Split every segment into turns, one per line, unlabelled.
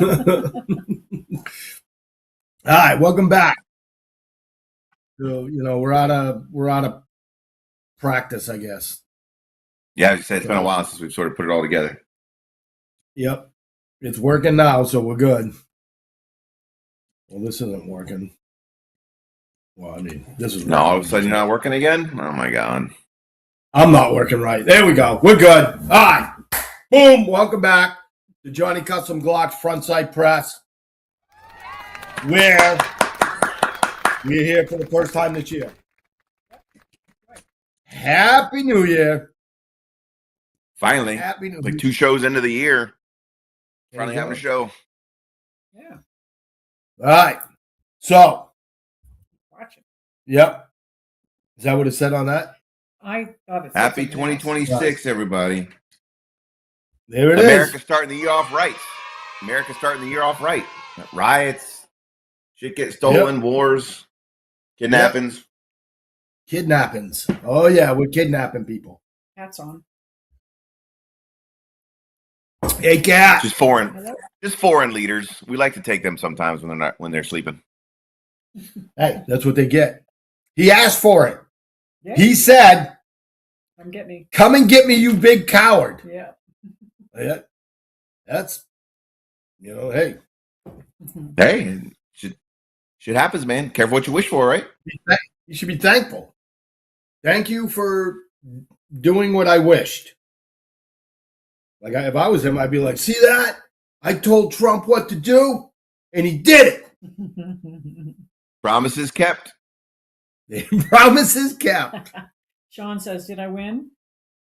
All right, welcome back. So, we're out of practice, I guess.
Yeah, as you said, it's been a while since we've sort of put it all together.
Yep. It's working now, so we're good. Well, this isn't working. Well, I mean, this is...
No, all of a sudden you're not working again? Oh, my God.
I'm not working right. There we go. We're good. All right. Boom. Welcome back to Johnny Custom Glocks Frontside Press, where we're here for the first time this year. Happy New Year.
Finally.
Happy New Year.
Like 2 shows into the year. Finally having a show.
Yeah.
All right. So. Watch it. Yep. Is that what it said on that?
I thought it said
Happy 2026, everybody.
There it
America's
is.
starting the year off right. America's starting the year off right. Riots. Shit gets stolen.
Yep.
Wars. Kidnappings.
Yep. Kidnappings. Oh, yeah. We're kidnapping people.
Hats on.
Hey, cat.
Just foreign leaders. We like to take them sometimes when they're sleeping.
Hey, that's what they get. He asked for it.
Yeah.
He said,
Come
and get me, you big coward.
Yeah.
Yeah. That's, hey.
Hey, shit happens, man. Careful what you wish for, right?
You should be thankful. Thank you for doing what I wished. Like, if I was him, I'd be like, see that? I told Trump what to do, and he did it.
Promises kept.
Promises kept.
Sean says, did I win?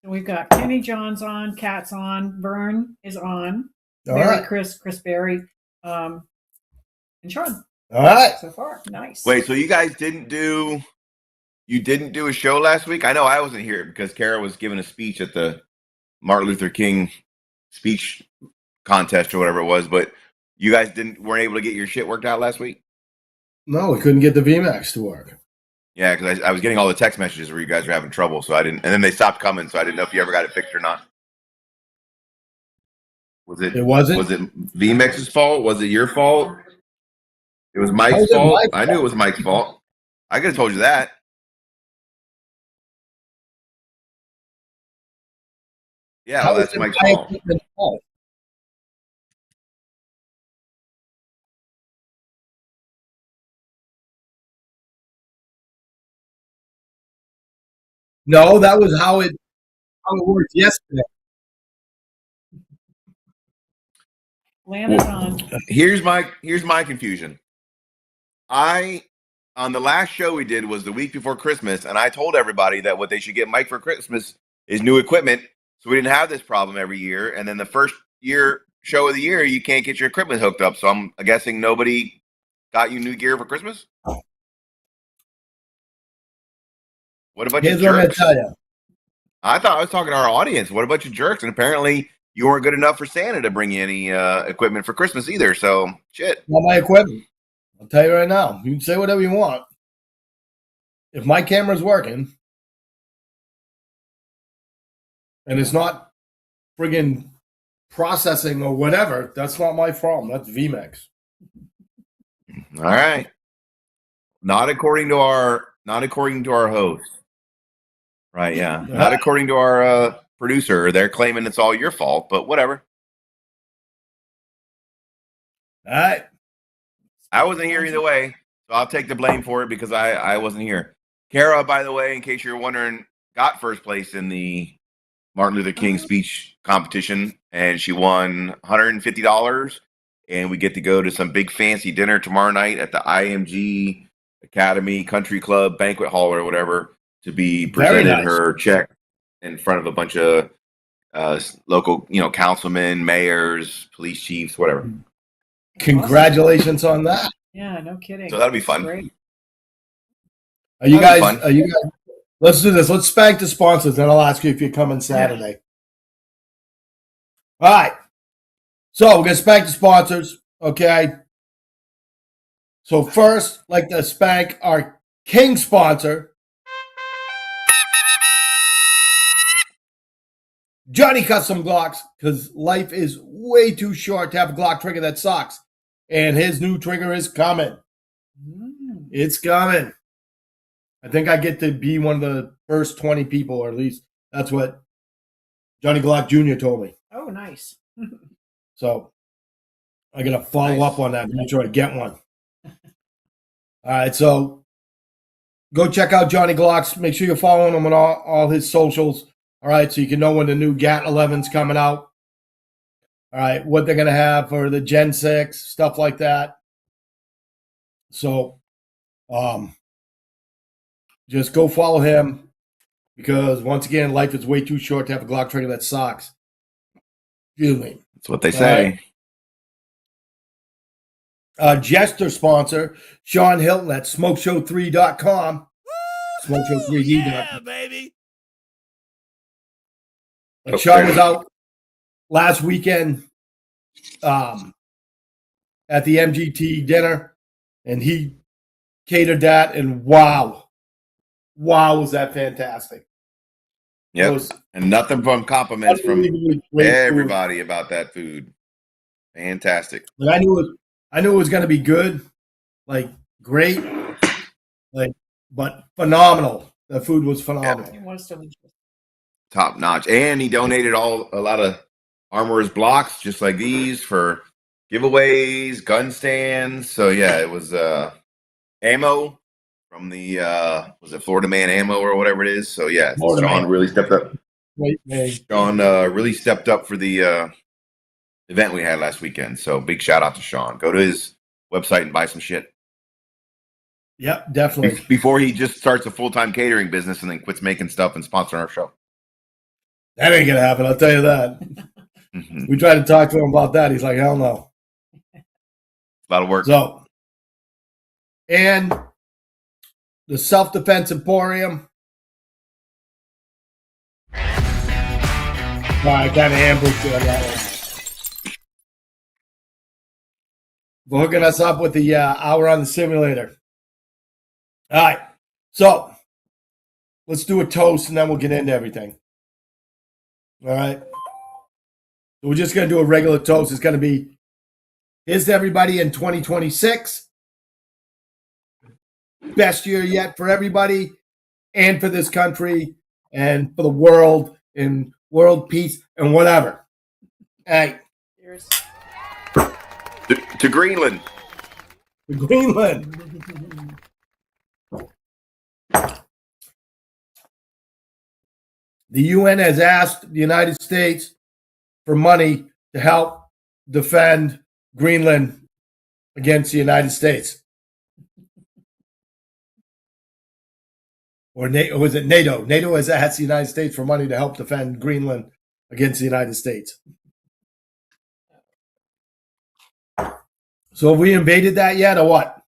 And we've got Kenny John's on, Kat's on, Vern is on,
All
Barry,
right.
Chris Berry, and Sean.
All right.
So far. Nice.
Wait, so you guys didn't do a show last week? I know I wasn't here because Kara was giving a speech at the Martin Luther King speech contest or whatever it was, but you guys weren't able to get your shit worked out last week?
No, we couldn't get the VMAX to work.
Yeah, because I was getting all the text messages where you guys were having trouble, so I didn't, and then they stopped coming, so I didn't know if you ever got it fixed or not.
It wasn't?
Was it VMX's fault? Was it your fault? It was Mike's fault? I knew it was Mike's fault. I could have told you that. Yeah, well, that's Mike's fault.
No, that was how it worked yesterday.
Landon's on.
Here's my confusion. On the last show we did was the week before Christmas, and I told everybody that what they should get Mike for Christmas is new equipment, so we didn't have this problem every year. And then the first show of the year, you can't get your equipment hooked up. So I'm guessing nobody got you new gear for Christmas? What a bunch of jerks.
Here's what I'm gonna tell you.
I thought I was talking to our audience. What a bunch of jerks. And apparently you weren't good enough for Santa to bring you any equipment for Christmas either. So, shit.
Not my equipment. I'll tell you right now. You can say whatever you want. If my camera's working and it's not friggin' processing or whatever, that's not my problem. That's VMAX.
All right. Not according to our host. Right, yeah. Not according to our producer. They're claiming it's all your fault, but whatever.
All right.
I wasn't here either way, so I'll take the blame for it because I wasn't here. Kara, by the way, in case you're wondering, got first place in the Martin Luther King speech competition, and she won $150, and we get to go to some big fancy dinner tomorrow night at the IMG Academy Country Club banquet hall or whatever to be presented her check in front of a bunch of local, councilmen, mayors, police chiefs, whatever.
Congratulations on that.
Yeah, no kidding.
So that'll be fun.
Great.
Are you guys? Let's do this. Let's spank the sponsors, then I'll ask you if you're coming Saturday. Yeah. All right. So we're gonna spank the sponsors. Okay. So first, like to spank our King sponsor, Johnny Custom Glocks, because life is way too short to have a Glock trigger that sucks. And his new trigger is coming. It's coming. I think I get to be one of the first 20 people, or at least that's what Johnny Glock Jr. told me.
Oh, nice.
So I got to follow up on that and make sure I get one. All right, so go check out Johnny Glocks. Make sure you're following him on all his socials. All right, so you can know when the new GAT 11's coming out. All right, what they're going to have for the Gen 6, stuff like that. So just go follow him because, once again, life is way too short to have a Glock trigger that sucks. Excuse me.
That's what they say.
Jester sponsor, Sean Hilton at smokeshow3.com. Smokeshow3d.com.
Yeah, baby.
Like Sean was out last weekend at the MGT dinner, and he catered that, and wow, was that fantastic.
Yep. And nothing but compliments from
Unbelievably great
everybody about that food. Fantastic.
food. Like, I knew it was going to be good, like great, like, but phenomenal. The food was phenomenal.
It was delicious.
Top notch. And he donated a lot of Armorer's blocks just like these for giveaways, gun stands. So yeah, it was ammo from the was it Florida Man Ammo or whatever it is. So yeah,
Florida
Sean
Man.
really stepped up.
Great man.
Sean really stepped up for the event we had last weekend. So big shout out to Sean. Go to his website and buy some shit.
Yep, definitely.
Before he just starts a full-time catering business and then quits making stuff and sponsoring our show.
That ain't going to happen, I'll tell you that.
Mm-hmm.
We tried to talk to him about that. He's like, hell no.
A lot of work.
So, and the Self-Defense Emporium. I kind of ambushed you on that one. For hooking us up with the hour on the simulator. All right. So, let's do a toast and then we'll get into everything. All right. So we're just going to do a regular toast. It's going to be, here's to everybody in 2026. Best year yet for everybody and for this country and for the world and world peace and whatever. Hey,
Cheers.
To Greenland.
to Greenland. The UN has asked the United States for money to help defend Greenland against the United States. Or was it NATO? NATO has asked the United States for money to help defend Greenland against the United States. So have we invaded that yet or what?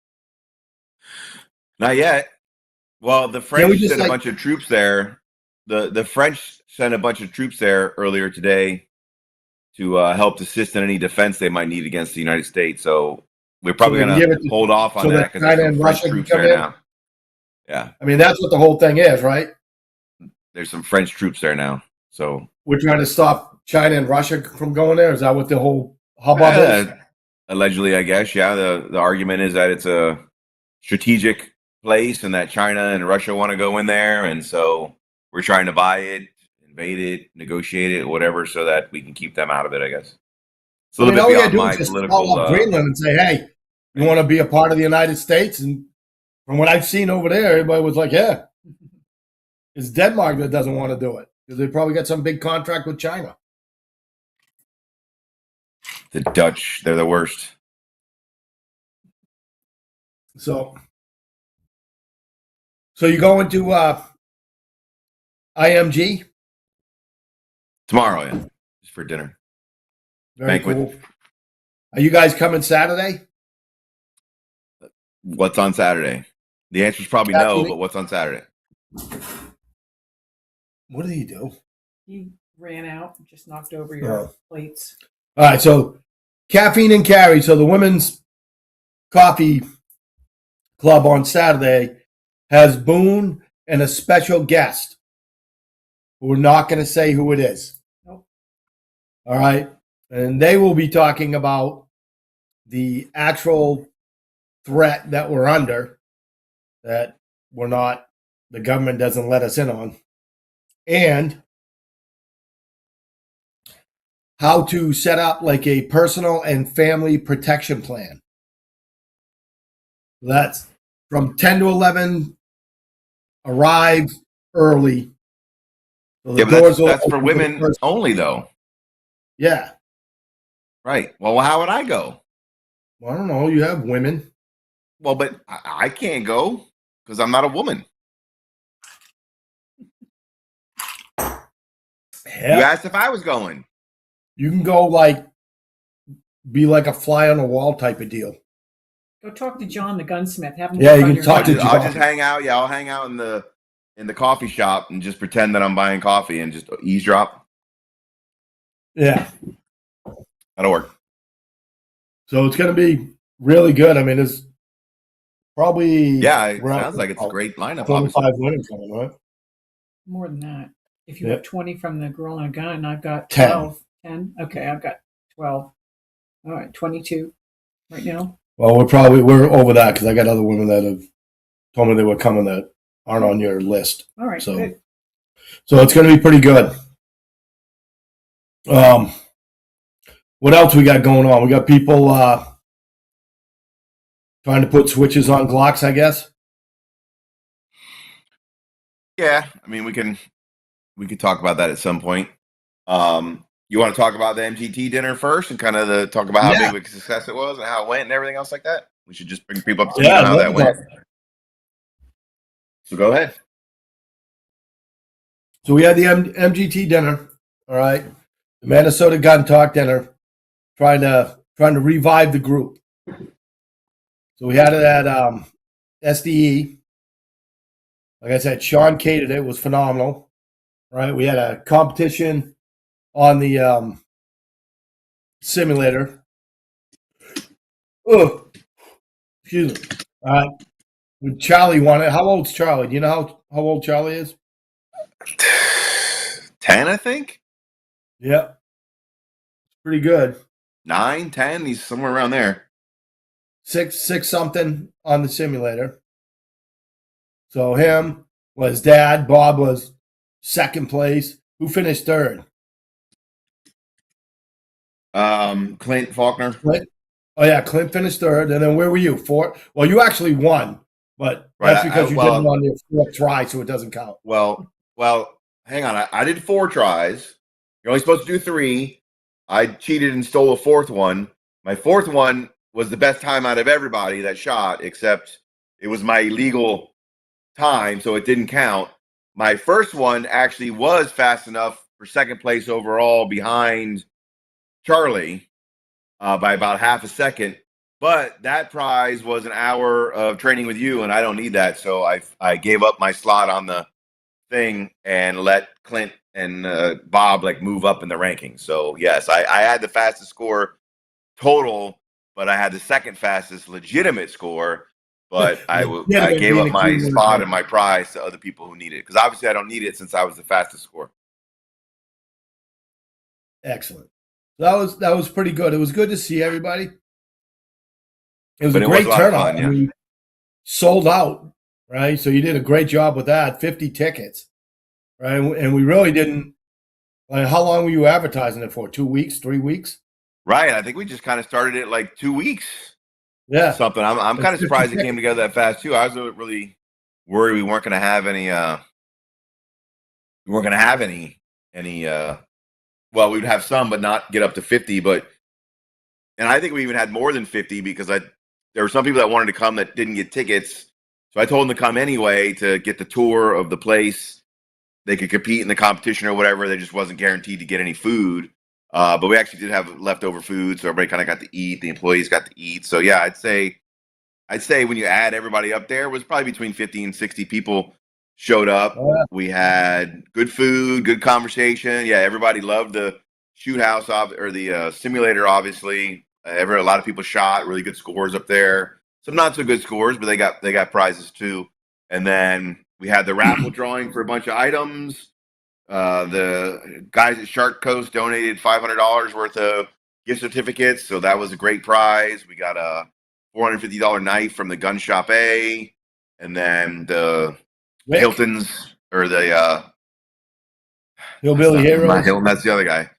Not yet. Well, the
we
French
just,
sent a
like-
bunch of troops there. The French sent a bunch of troops there earlier today to help assist in any defense they might need against the United States. So we're probably
So they
going
give
to
it to-
hold off on
so
that
that
because
China
there's
and
some French
Russia can
troops
come
there
in?
now. Yeah,
I mean, that's what the whole thing is, right?
there's some French troops there now. So
We're trying to stop China and Russia from going there. Is that what the whole hubbub is?
allegedly, I guess, yeah. The argument is that it's a strategic place and that China and Russia want to go in there, and so we're trying to buy it, invade it, negotiate it, whatever, so that we can keep them out of it. I guess it's a
I mean,
little
all we
bit
gotta
beyond
do
my
is just
political.
call up Greenland and say, "Hey, you want to be a part of the United States?" And from what I've seen over there, everybody was like, "Yeah." It's Denmark that doesn't want to do it because they probably got some big contract with China.
The Dutch, they're the worst.
So you go into IMG
Tomorrow, yeah, just for dinner.
Very
Banquet.
cool. Are you guys coming Saturday?
What's on Saturday? The answer is probably no,
Absolutely.
but what's on Saturday?
What did he do?
He ran out, just knocked over your
Oh.
plates.
All right, so Caffeine and Carry. So the Women's Coffee Club on Saturday has Boone and a special guest. We're not going to say who it is.
Nope.
All right. And they will be talking about the actual threat that we're under, that we're not, the government doesn't let us in on, and how to set up like a personal and family protection plan. That's from 10 to 11, arrive early. So the
Yeah, but
doors will
that's for
open
women
first.
only, though.
Yeah.
Right. Well, how would I go?
Well, I don't know. You have women.
Well, but I can't go because I'm not a woman.
Hell,
You asked if I was going.
you can go like be like a fly on the wall type of deal.
Go talk to John the gunsmith. Have him
Yeah,
work
you
on
can
your
talk to
gun.
I'll
John.
just hang out. Yeah, I'll hang out in the coffee shop and just pretend that I'm buying coffee and just eavesdrop.
Yeah.
That'll work.
So it's going to be really good. I mean, it's probably
Yeah, it sounds like it's a great lineup.
25
Obviously.
women coming, right?
More than that. If you
Yep.
have 20 from the girl and a gun, I've got
10.
12. 10? Okay, I've got 12. All right, 22 right now.
Well, we're over that because I got other women that have told me they were coming that aren't on your list.
All right,
So,
good.
so it's going to be pretty good. What else we got going on? We got people trying to put switches on Glocks, I guess.
Yeah, I mean we could talk about that at some point. You want to talk about the MGT dinner first and kind of talk about how big of a success it was and how it went and everything else like that? We should just bring people up to speed on how that went. So go ahead.
So we had the MGT dinner, all right, the Minnesota Gun Talk dinner, trying to revive the group. So we had it at SDE. Like I said, Sean catered it. It was phenomenal, right? We had a competition on the simulator. Oh, excuse me. When Charlie won it. How old's Charlie? Do you know how old Charlie is?
10, I think.
Yep. Pretty good.
9, 10. He's somewhere around there.
Six something on the simulator. So him was dad. Bob was second place. Who finished third?
Clint Faulkner.
Clint. Oh yeah, Clint finished third. And then where were you? Fourth. Well, you actually won, but that's because you did it on your fourth try, so it doesn't count.
Well, hang on. I did 4 tries. You're only supposed to do 3. I cheated and stole a 4th one. My 4th one was the best time out of everybody that shot, except it was my illegal time, so it didn't count. My first one actually was fast enough for second place overall behind Charlie by about half a second. But that prize was an hour of training with you, and I don't need that. So I gave up my slot on the thing and let Clint and Bob like move up in the rankings. So yes, I had the fastest score total, but I had the second fastest legitimate score. But I gave up my spot and my prize to other people who need it, because obviously I don't need it since I was the fastest score.
Excellent. That was pretty good. It was good to see everybody. It was a great turnout.
Yeah.
I mean, sold out, right? So you did a great job with that. 50 tickets, right? And we really didn't. Like, how long were you advertising it for? 2 weeks, 3 weeks?
Right. I think we just kind of started it like 2 weeks.
Yeah.
Something. I'm kind of surprised it came together that fast too. I was really worried we weren't going to have any. We weren't going to have any. Well, we'd have some, but not get up to 50. And I think we even had more than 50 because there were some people that wanted to come that didn't get tickets. So I told them to come anyway to get the tour of the place. They could compete in the competition or whatever. They just wasn't guaranteed to get any food. But we actually did have leftover food, so everybody kind of got to eat. The employees got to eat. So yeah, I'd say when you add everybody up there, it was probably between 50 and 60 people showed up. We had good food, good conversation. Yeah, everybody loved the shoot house or the simulator. Obviously, a lot of people shot. Really good scores up there. Some not so good scores, but they got prizes too. And then we had the raffle drawing for a bunch of items. The guys at Shark Coast donated $500 worth of gift certificates, so that was a great prize. We got a $450 knife from the Gun Shop A, and then the
Wick.
Hilton's or the
Hillbilly
not
Heroes.
Hilton, that's the other guy.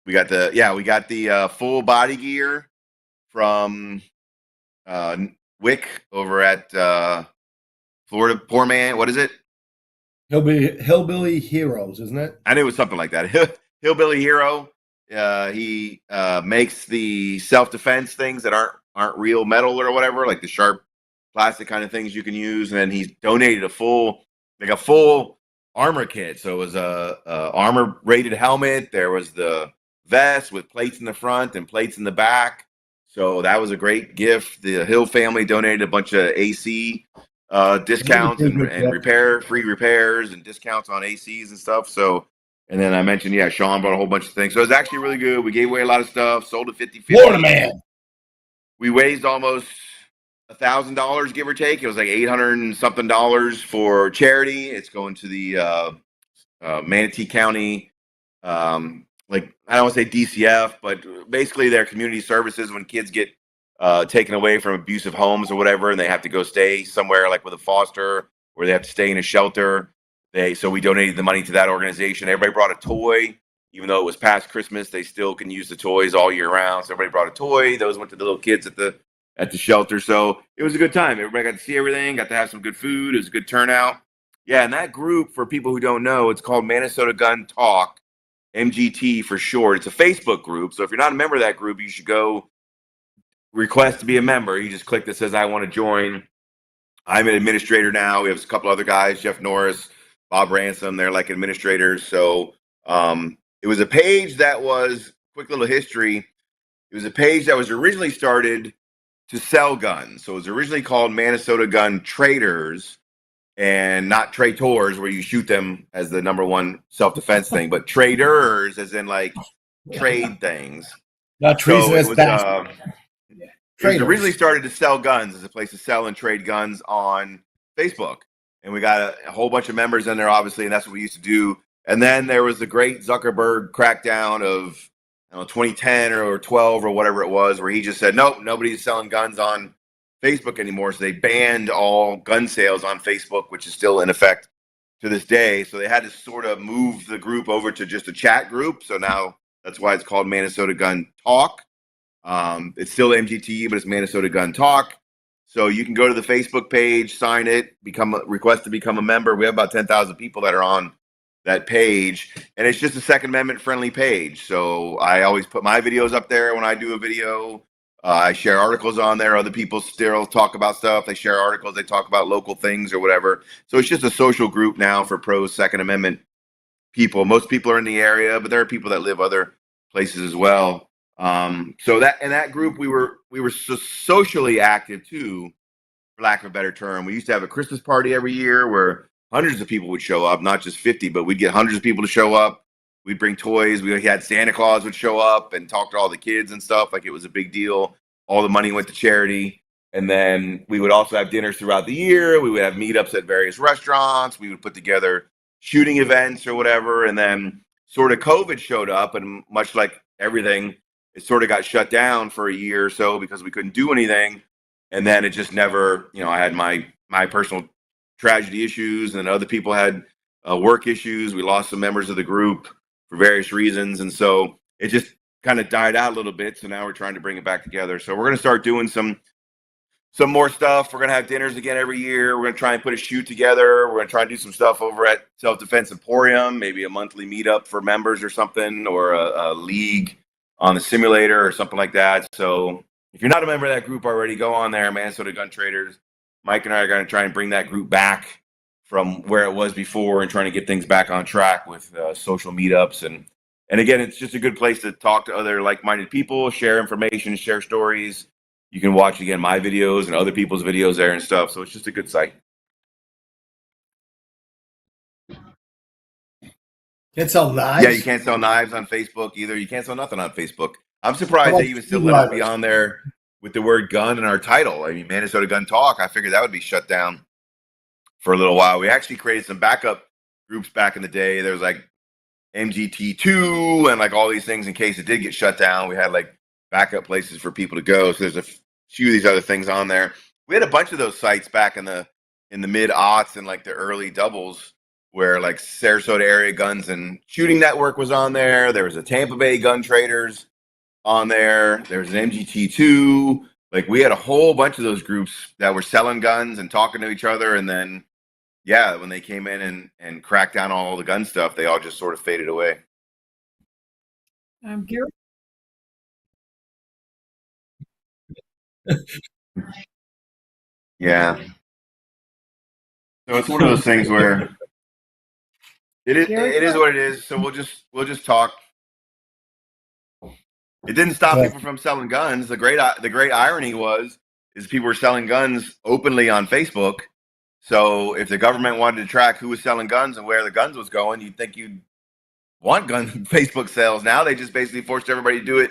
We got the full body gear from Wick over at Florida Poor Man. What is it?
Hillbilly Heroes, isn't it?
I knew it was something like that. Hillbilly Hero. He makes the self-defense things that aren't real metal or whatever, like the sharp plastic kind of things you can use. And then he's donated a full armor kit. So it was a armor rated helmet. There was the vest with plates in the front and plates in the back. So that was a great gift. The Hill family donated a bunch of AC discounts and free repairs and discounts on ACs and stuff. So, and then I mentioned, Sean brought a whole bunch of things. So it was actually really good. We gave away a lot of stuff, sold it 50-50.
Florida man.
We raised almost $1,000, give or take. It was like $800 and something for charity. It's going to the Manatee County, like I don't want to say DCF, but basically their community services when kids get taken away from abusive homes or whatever, and they have to go stay somewhere like with a foster, or they have to stay in a shelter. So we donated the money to that organization. Everybody brought a toy, even though it was past Christmas. They still can use the toys all year round. So everybody brought a toy. Those went to the little kids at the shelter. So it was a good time. Everybody got to see everything. Got to have some good food. It was a good turnout. Yeah, and that group, for people who don't know, it's called Minnesota Gun Talk, MGT for short. It's a Facebook group. So if you're not a member of that group, you should go request to be a member. You just click that says I want to join. I'm an administrator now. We have a couple other guys, Jeff Norris, Bob Ransom. They're like administrators. So it was a page that was, quick little history, it was a page that was originally started to sell guns. So it was originally called Minnesota Gun Traders, and not traitors where you shoot them as the number one self-defense thing, but traders as in like trade things.
Not treasonous.
So it was originally started to sell guns as a place to sell and trade guns on Facebook. And we got a whole bunch of members in there, obviously, and that's what we used to do. And then there was the great Zuckerberg crackdown of 2010 or 12 or whatever it was, where he just said, nope, nobody's selling guns on Facebook anymore. So they banned all gun sales on Facebook, which is still in effect to this day. So they had to sort of move the group over to just a chat group. So now that's why it's called Minnesota Gun Talk. It's still MGT, but it's Minnesota Gun Talk. So you can go to the Facebook page, sign it, request to become a member. We have about 10,000 people that are on that page, and it's just a Second Amendment friendly page. So I always put my videos up there when I do a video. I share articles on there. Other people still talk about stuff. They share articles. They talk about local things or whatever. So it's just a social group now for pro Second Amendment people. Most people are in the area, but there are people that live other places as well. So that in that group, we were socially active too, for lack of a better term. We used to have a Christmas party every year where hundreds of people would show up, not just 50, but we'd get hundreds of people to show up. We'd bring toys. We had Santa Claus would show up and talk to all the kids and stuff like it was a big deal. All the money went to charity. And then we would also have dinners throughout the year. We would have meetups at various restaurants. We would put together shooting events or whatever. And then sort of COVID showed up, and much like everything, it sort of got shut down for a year or so because we couldn't do anything. And then it just never, I had my personal tragedy issues, and other people had work issues. We lost some members of the group for various reasons. And so it just kind of died out a little bit. So now we're trying to bring it back together. So we're going to start doing some more stuff. We're going to have dinners again every year. We're going to try and put a shoot together. We're going to try and do some stuff over at Self-Defense Emporium, maybe a monthly meetup for members or something, or a league on the simulator or something like that. So if you're not a member of that group already, go on there, Minnesota Gun Traders. Mike and I are going to try and bring that group back from where it was before and trying to get things back on track with social meetups. And again, it's just a good place to talk to other like-minded people, share information, share stories. You can watch, again, my videos and other people's videos there and stuff. So it's just a good site.
Can't sell knives?
Yeah, you can't sell knives on Facebook either. You can't sell nothing on Facebook. I'm surprised they even still let us be on there with the word gun in our title. I mean, Minnesota Gun Talk, I figured that would be shut down for a little while. We actually created some backup groups back in the day. There was like MGT2 and like all these things in case it did get shut down. We had like backup places for people to go. So there's a few of these other things on there. We had a bunch of those sites back in the mid aughts and like the early doubles where like Sarasota Area Guns and Shooting Network was on there. There was a Tampa Bay Gun Traders on there. There was an MGT2. Like we had a whole bunch of those groups that were selling guns and talking to each other. And then, yeah, when they came in and cracked down on all the gun stuff, they all just sort of faded away.
Gary,
Yeah. So it's one of those things where it is what it is. So we'll just talk. It didn't stop people from selling guns. The great irony is people were selling guns openly on Facebook. So if the government wanted to track who was selling guns and where the guns was going, you'd think you'd want gun Facebook sales. Now they just basically forced everybody to do it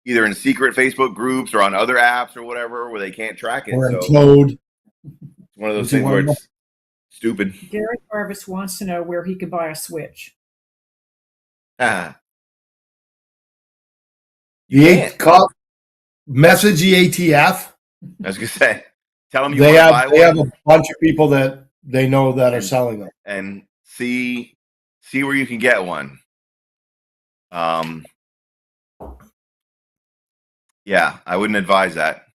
either in secret Facebook groups or on other apps or whatever where they can't track it.
Or in
so
code.
It's one of those things where it's stupid.
Gary Jarvis wants to know where he could buy a Switch.
Message the ATF.
I was gonna say, tell them
they have a bunch of people that they know that are selling them,
and see where you can get one. Yeah, I wouldn't advise that.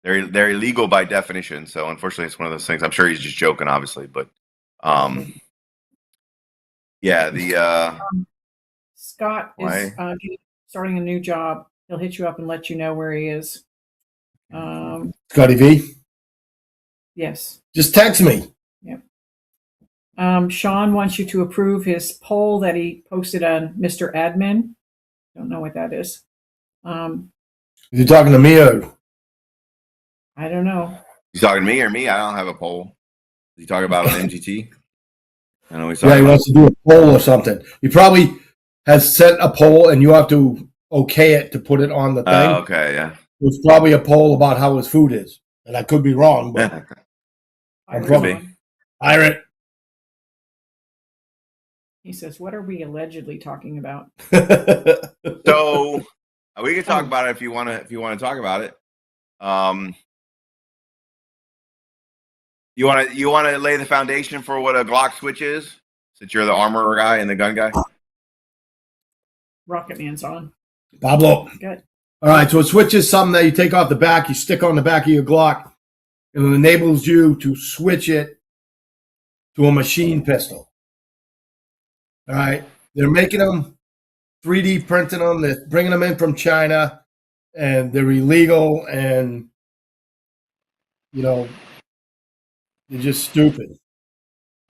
They're illegal by definition, so unfortunately, it's one of those things. I'm sure he's just joking, obviously, but yeah, the
Scott is starting a new job. He'll hit you up and let you know where he is.
Scotty V?
Yes.
Just text me.
Yep. Sean wants you to approve his poll that he posted on Mr. Admin. Don't know what that is.
Is he talking to me or?
I don't know.
He's talking to me or me? I don't have a poll. Is he talking about an MGT? I know he's
talking. Yeah, he wants to do a poll or something. He probably has sent a poll, and you have to okay it to put it on the thing.
Okay, yeah.
It's probably a poll about how his food is, and I could be wrong, but I'm probably Pirate.
He says, "What are we allegedly talking about?"
So we can talk about it if you want to. If you want to talk about it, you want to lay the foundation for what a Glock switch is, since you're the armor guy and the gun guy.
Rocket Man's on.
Pablo.
Good.
All right, so a switch is something that you take off the back, you stick on the back of your Glock, and it enables you to switch it to a machine pistol. All right, they're making them, 3D printing them, they're bringing them in from China, and they're illegal, and, you know, they're just stupid,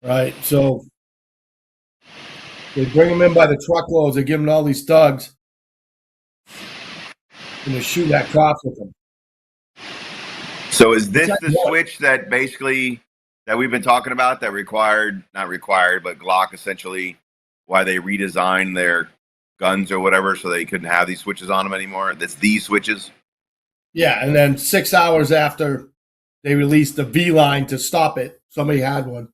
right? So they bring them in by the truckloads, they give them all these thugs, and they shoot at cops with them.
So is this the switch that basically that we've been talking about that not required, but Glock essentially why they redesigned their guns or whatever so they couldn't have these switches on them anymore? That's these switches?
Yeah, and then 6 hours after they released the V line to stop it, somebody had one.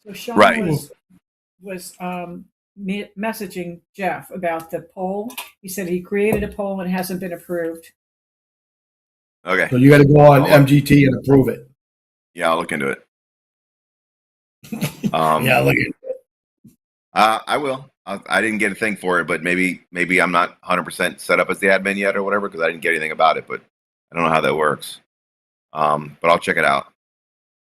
So Sean was messaging Jeff about the poll. He said he created a poll and it hasn't been approved.
Okay.
So you got to go on MGT and approve it.
Yeah, I'll look into it.
Yeah, look into it.
I will. I didn't get a thing for it, but maybe I'm not 100% set up as the admin yet or whatever because I didn't get anything about it, but I don't know how that works. But I'll check it out.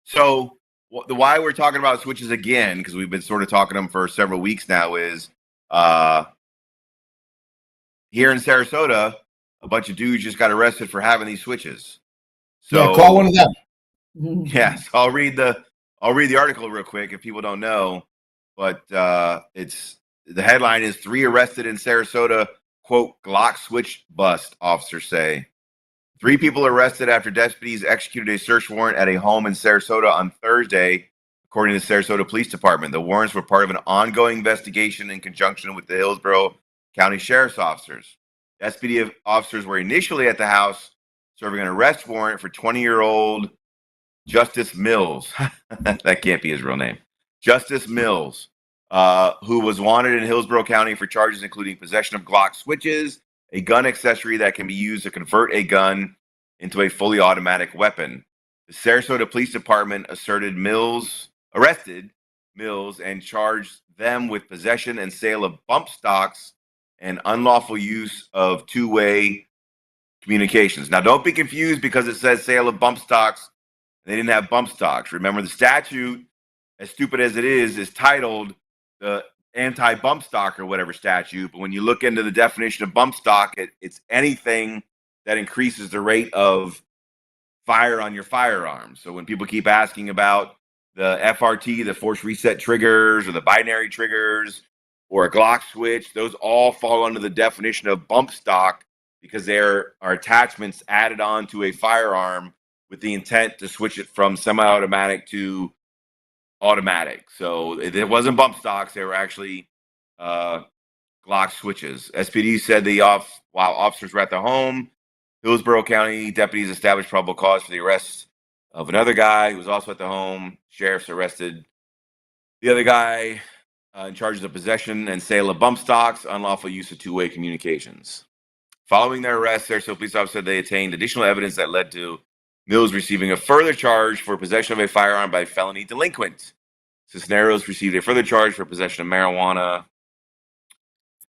So why we're talking about switches again, because we've been sort of talking them for several weeks now, is here in Sarasota, a bunch of dudes just got arrested for having these switches. So
yeah, call one of them.
Yeah, so I'll read the article real quick if people don't know, but it's the headline is 3 arrested in Sarasota, quote, Glock switch bust, officers say. 3 people arrested after deputies executed a search warrant at a home in Sarasota on Thursday, according to the Sarasota Police Department. The warrants were part of an ongoing investigation in conjunction with the Hillsborough County Sheriff's officers. The SPD officers were initially at the house serving an arrest warrant for 20-year-old Justice Mills. That can't be his real name. Justice Mills, who was wanted in Hillsborough County for charges including possession of Glock switches, a gun accessory that can be used to convert a gun into a fully automatic weapon. The Sarasota Police Department arrested Mills and charged them with possession and sale of bump stocks and unlawful use of two-way communications. Now, don't be confused because it says sale of bump stocks. They didn't have bump stocks. Remember, the statute, as stupid as it is titled the anti-bump stock or whatever statute. But when you look into the definition of bump stock, it's anything that increases the rate of fire on your firearm. So when people keep asking about the FRT, the force reset triggers, or the binary triggers, or a Glock switch, those all fall under the definition of bump stock because there are attachments added on to a firearm with the intent to switch it from semi-automatic to automatic. So it wasn't bump stocks. They were actually Glock switches. SPD said while officers were at the home, Hillsborough County deputies established probable cause for the arrest of another guy who was also at the home. Sheriffs arrested the other guy in charges of possession and sale of bump stocks, unlawful use of two-way communications. Following their arrest, Sarasota police officers said they attained additional evidence that led to Mills receiving a further charge for possession of a firearm by felony delinquent. Cisneros received a further charge for possession of marijuana.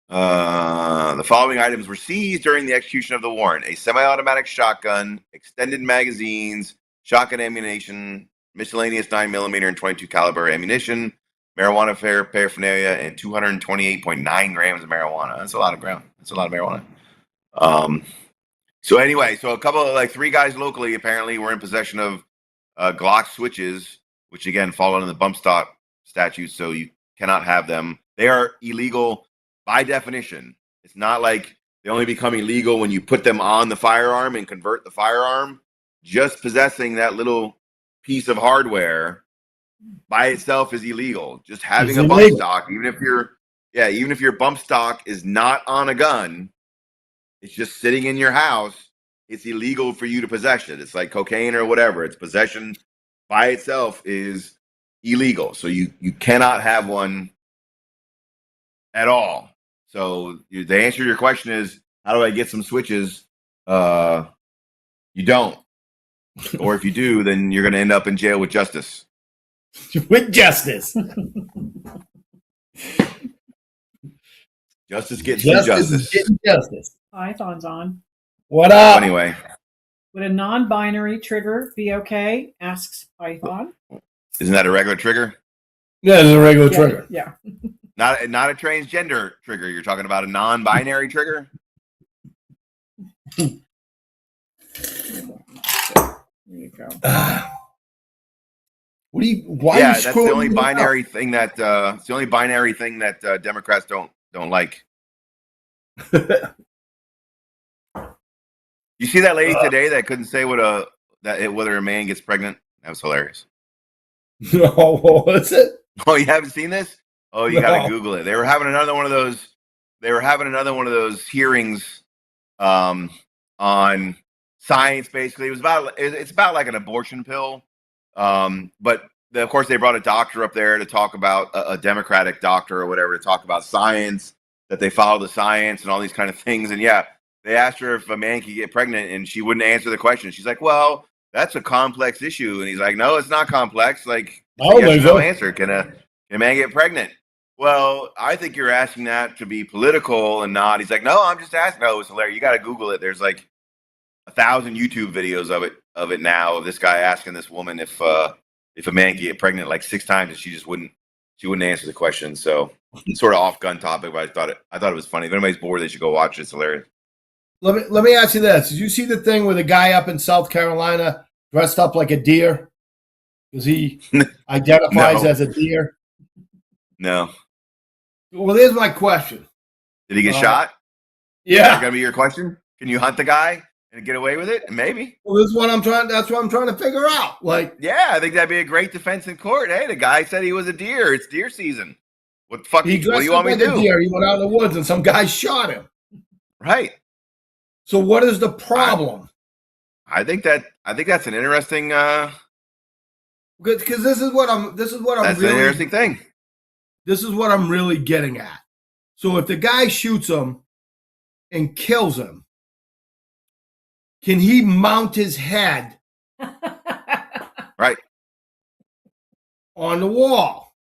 The following items were seized during the execution of the warrant: a semi-automatic shotgun, extended magazines, shotgun ammunition, miscellaneous 9mm and 22 caliber ammunition, marijuana paraphernalia, and 228.9 grams of marijuana. That's a lot of marijuana. So anyway, so a couple of three guys locally apparently were in possession of Glock switches, which again fall under the bump stock statute. So you cannot have them. They are illegal by definition. It's not like they only become illegal when you put them on the firearm and convert the firearm. Just possessing that little piece of hardware by itself is illegal. Just having a bump stock, even if your bump stock is not on a gun, it's just sitting in your house, it's illegal for you to possess it. It's like cocaine or whatever. Its possession by itself is illegal. So you cannot have one at all. So the answer to your question is, how do I get some switches? You don't. Or if you do, then you're going to end up in jail with justice.
With justice.
Justice gets some justice.
Getting justice.
Python's on.
What up?
Anyway.
Would a non-binary trigger be okay? Asks Python.
Isn't that a regular trigger?
Yeah, it's a regular trigger.
Yeah.
Not a transgender trigger. You're talking about a non-binary trigger?
There you go.
Why
yeah,
are you
that's the only binary thing that it's the only binary thing that Democrats don't like. You see that lady today that couldn't say whether a man gets pregnant? That was hilarious.
No, what was it?
Oh, you haven't seen this? Oh, you got to Google it. They were having another one of those hearings on science. Basically, it's about like an abortion pill. But of course, they brought a doctor up there to talk about a Democratic doctor or whatever, to talk about science, that they follow the science and all these kind of things. And yeah, they asked her if a man could get pregnant, and she wouldn't answer the question. She's like, "Well, that's a complex issue." And he's like, "No, it's not complex. Like, yes or no answer. Can a man get pregnant?" Well, I think you're asking that to be political and not. He's like, "No, I'm just asking." No, it's hilarious. You got to Google it. There's like 1,000 YouTube videos of it now, of this guy asking this woman if a man can get pregnant like 6 times, and she wouldn't answer the question. So it's sort of off gun topic, but I thought it was funny. If anybody's bored, they should go watch it. It's hilarious.
Let me ask you this: did you see the thing where the guy up in South Carolina dressed up like a deer because he identifies as a deer?
No.
Well, here's my question:
did he get shot?
Yeah.
Is that gonna be your question? Can you hunt the guy and get away with it? Maybe.
Well, that's what I'm trying to figure out. Like,
yeah, I think that'd be a great defense in court. Hey, the guy said he was a deer. It's deer season. What the fuck? What do you want me to do?
Deer. He went out in the woods and some guy shot him.
Right.
So what is the problem?
I think that's an interesting
because this is what I'm
That's
really
the interesting thing.
This is what I'm really getting at. So if the guy shoots him and kills him, can he mount his head
Right.
on the wall?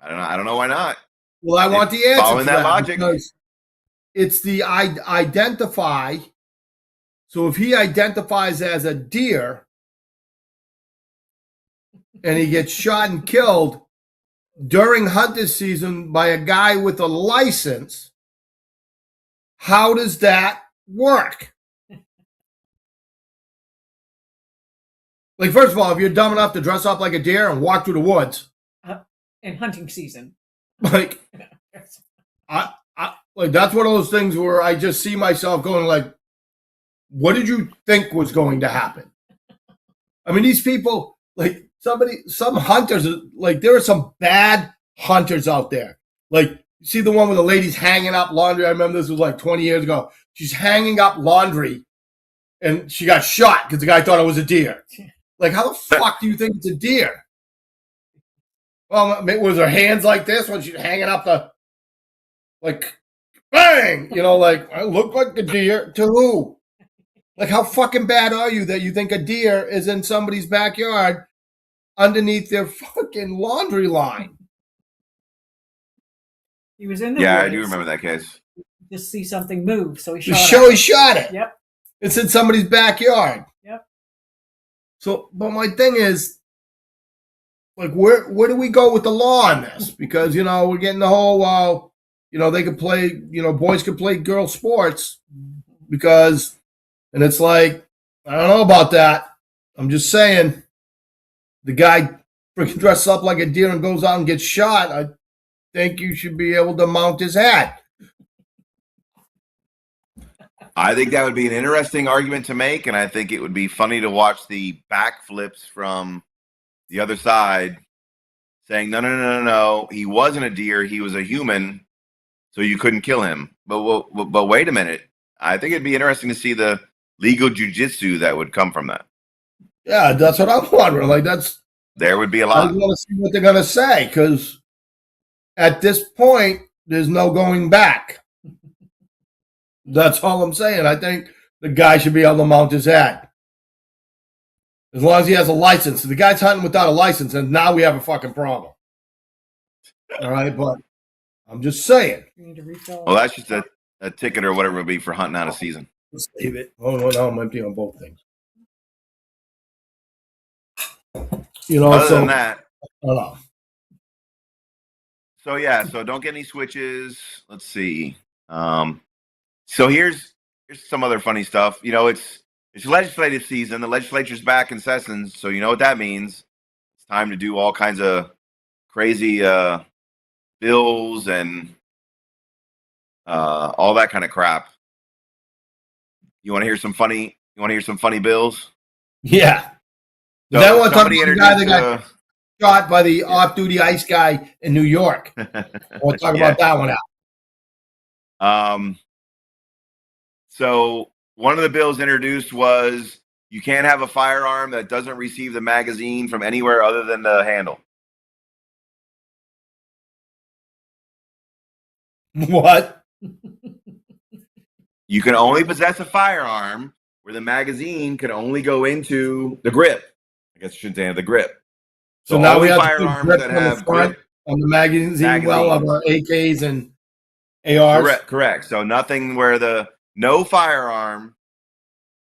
I don't know why not.
Well, I want the answer
Following
to
that logic.
because it's the identify. So if he identifies as a deer and he gets shot and killed during hunting season by a guy with a license, how does that work? Like, first of all, if you're dumb enough to dress up like a deer and walk through the woods,
in hunting season.
like, I like that's one of those things where I just see myself going like, what did you think was going to happen? I mean, these people, like some hunters, like there are some bad hunters out there. Like, you see the one where the lady's hanging up laundry. I remember this was like 20 years ago. She's hanging up laundry and she got shot because the guy thought it was a deer. Like, how the fuck do you think it's a deer? Well, was her hands like this when she's hanging up the, like, bang? You know, like, I look like a deer to who? Like, how fucking bad are you that you think a deer is in somebody's backyard underneath their fucking laundry line?
He was in the
Yeah,
woods,
I do remember that case.
just see something move, so he
The
shot
show
it.
he shot it.
Yep.
It's in somebody's backyard.
Yep.
So, but my thing is, like, where do we go with the law on this? Because, you know, we're getting the whole, you know, they could play, you know, boys could play girl sports because, and it's like, I don't know about that. I'm just saying, the guy freaking dresses up like a deer and goes out and gets shot. I think you should be able to mount his hat.
I think that would be an interesting argument to make, and I think it would be funny to watch the backflips from the other side saying, no, he wasn't a deer, he was a human, so you couldn't kill him. But wait a minute. I think it'd be interesting to see the legal jujitsu that would come from that.
Yeah, that's what I'm wondering. Like,
There would be a
I
lot.
want to see what they're going to say because at this point, there's no going back. That's all I'm saying. I think the guy should be able to mount his hat. As long as he has a license. If the guy's hunting without a license, and now we have a fucking problem. All right, but I'm just saying.
You need to refill.
Well, that's just a ticket or whatever it would be for hunting out of season.
Let's save it. Oh, no, now I'm empty on both things. You know,
Other
so
than that,
I don't know.
so yeah, so don't get any switches. Let's see. So here's some other funny stuff. You know, it's legislative season. The legislature's back in session, so you know what that means. It's time to do all kinds of crazy bills and all that kind of crap. You want to hear some funny? You want to hear some funny bills?
Yeah.
So
Then we'll talk about
somebody
the guy that
introduced.
got shot by the off-duty ICE guy in New York. We'll talk about that one out.
So one of the bills introduced was you can't have a firearm that doesn't receive the magazine from anywhere other than the handle.
What?
You can only possess a firearm where the magazine can only go into the grip. I guess I shouldn't say the grip.
So now
only
we have to put
firearms
grip
that
on the
have
front
grip.
on the magazine well of our AKs and ARs.
Correct. So no firearm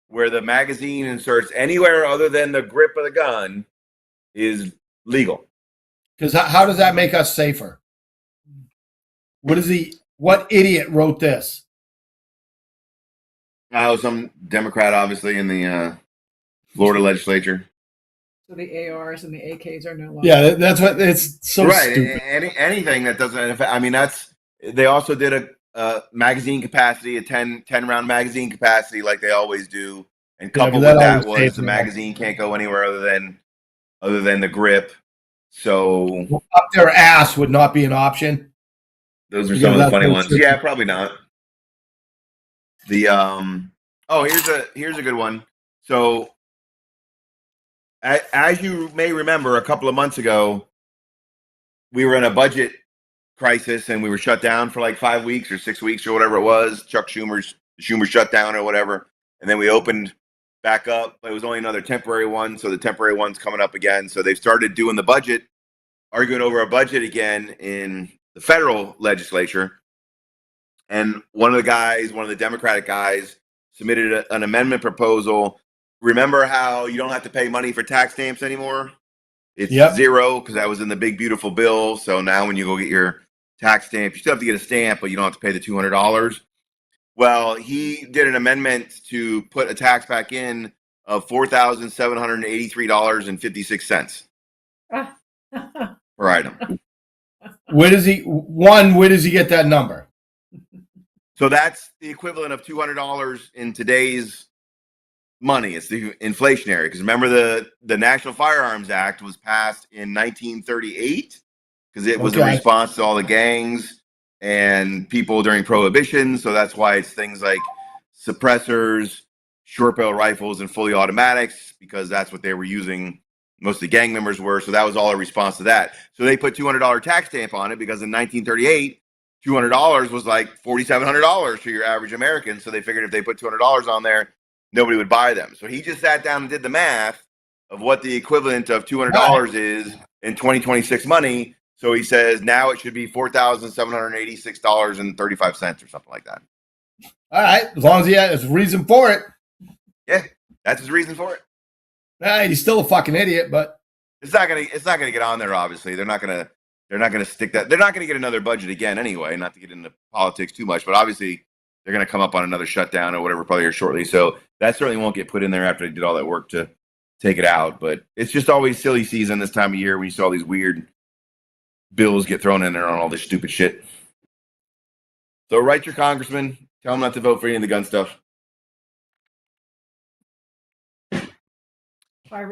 where the magazine inserts anywhere other than the grip of the gun is legal.
Because how does that make us safer? What idiot wrote this?
Some Democrat, obviously, in the Florida legislature.
So the ARs and the AKs are no longer.
Yeah, that's what it's so
right.
stupid.
Anything that doesn't. I mean, they also did a magazine capacity, a 10 round magazine capacity, like they always do. And coupled with that was the magazine can't go anywhere other than the grip. So
up their ass would not be an option.
Those are some of the funny ones. Yeah, probably not. The here's a good one. So as you may remember, a couple of months ago, we were in a budget crisis and we were shut down for like 5 weeks or 6 weeks or whatever it was. Chuck Schumer's shut down or whatever, and then we opened back up, but it was only another temporary one. So the temporary one's coming up again. So they've started doing the budget, arguing over a budget again in the federal legislature. And one of the Democratic guys, submitted an amendment proposal. Remember how you don't have to pay money for tax stamps anymore? It's zero because that was in the big beautiful bill. So now when you go get your tax stamp, you still have to get a stamp, but you don't have to pay the $200. Well, he did an amendment to put a tax back in of $4,783.56 per item.
Where does he get that number?
So that's the equivalent of $200 in today's money. It's the inflationary, because remember the National Firearms Act was passed in 1938 because it was a response to all the gangs and people during Prohibition. So that's why it's things like suppressors, short barrel rifles, and fully automatics, because that's what they were using. Most of the gang members were. So that was all a response to that. So they put $200 tax stamp on it because in 1938, $200 was like $4,700 for your average American. So they figured if they put $200 on there, nobody would buy them. So he just sat down and did the math of what the equivalent of $200 is in 2026 money. So he says now it should be $4,786.35 or something like that.
All right, as long as he has a reason for it.
Yeah, that's his reason for it.
All right, he's still a fucking idiot, but
it's not gonna get on there. Obviously, they're not gonna stick that. They're not gonna get another budget again anyway. Not to get into politics too much, but obviously they're gonna come up on another shutdown or whatever probably here shortly. So that certainly won't get put in there after they did all that work to take it out. But it's just always silly season this time of year when you saw all these weird bills get thrown in there on all this stupid shit. So write your congressman, tell them not to vote for any of the gun stuff.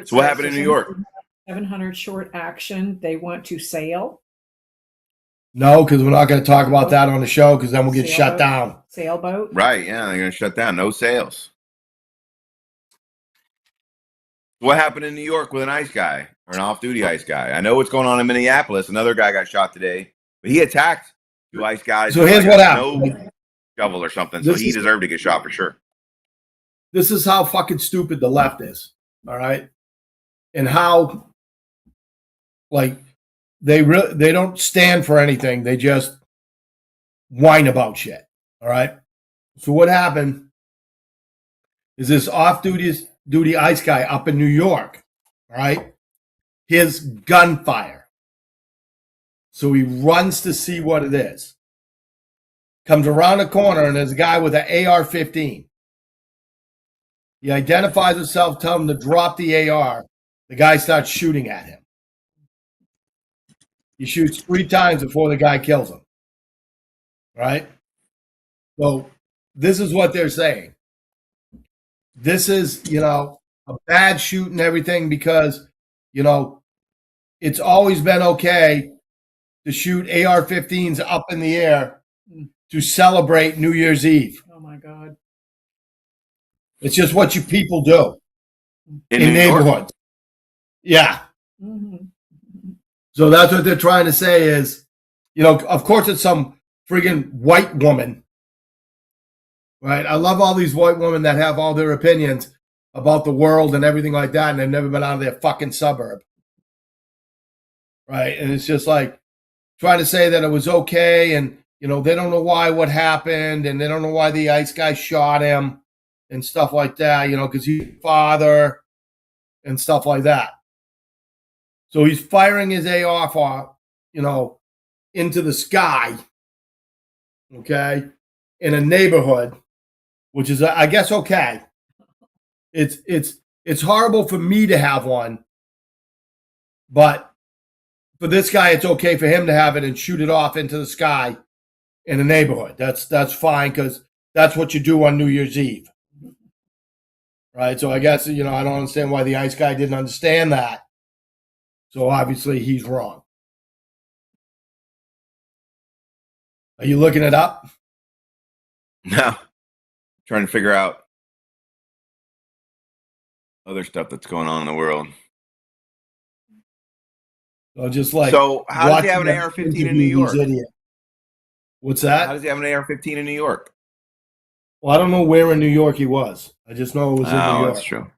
So what happened in New York?
700 short action. They want to sail.
No, because we're not going to talk about that on the show because then we'll get shut down.
Sailboat.
Right, yeah, they're going to shut down. No sales. What happened in New York with an ICE guy or an off-duty ICE guy? I know what's going on in Minneapolis. Another guy got shot today, but he attacked two ICE guys.
So here's what happened.
No shovel or something, so he deserved to get shot for sure.
This is how fucking stupid the left is, all right? And how, like, they don't stand for anything. They just whine about shit, all right? So what happened is this off-duty ICE guy up in New York, all right? His gunfire. So he runs to see what it is. Comes around the corner, and there's a guy with an AR-15. He identifies himself, tells him to drop the AR. The guy starts shooting at him. He shoots 3 times before the guy kills him. Right? So this is what they're saying. This is, a bad shoot and everything because, it's always been okay to shoot AR-15s up in the air to celebrate New Year's Eve.
Oh, my God.
It's just what you people do in neighborhoods. Yeah.
Mm-hmm.
So that's what they're trying to say is, of course it's some friggin' white woman, right? I love all these white women that have all their opinions about the world and everything like that, and they've never been out of their fucking suburb, right? And it's just like trying to say that it was okay, and they don't know what happened, and they don't know why the ICE guy shot him and stuff like that, because he's a father and stuff like that. So he's firing his AR, into the sky, okay, in a neighborhood, which is, I guess, okay. It's horrible for me to have one, but for this guy, it's okay for him to have it and shoot it off into the sky in a neighborhood. That's fine because that's what you do on New Year's Eve, right? So I guess, I don't understand why the ICE guy didn't understand that. So obviously he's wrong. Are you looking it up?
No. Trying to figure out other stuff that's going on in the world.
So just like
So how does he have an
watching them
AR-15 in
interview
New
these
York?
idiots. What's
How
that?
does he have an AR-15 in New York?
Well, I don't know where in New York he was. I just know it was in New
Oh,
York.
that's true.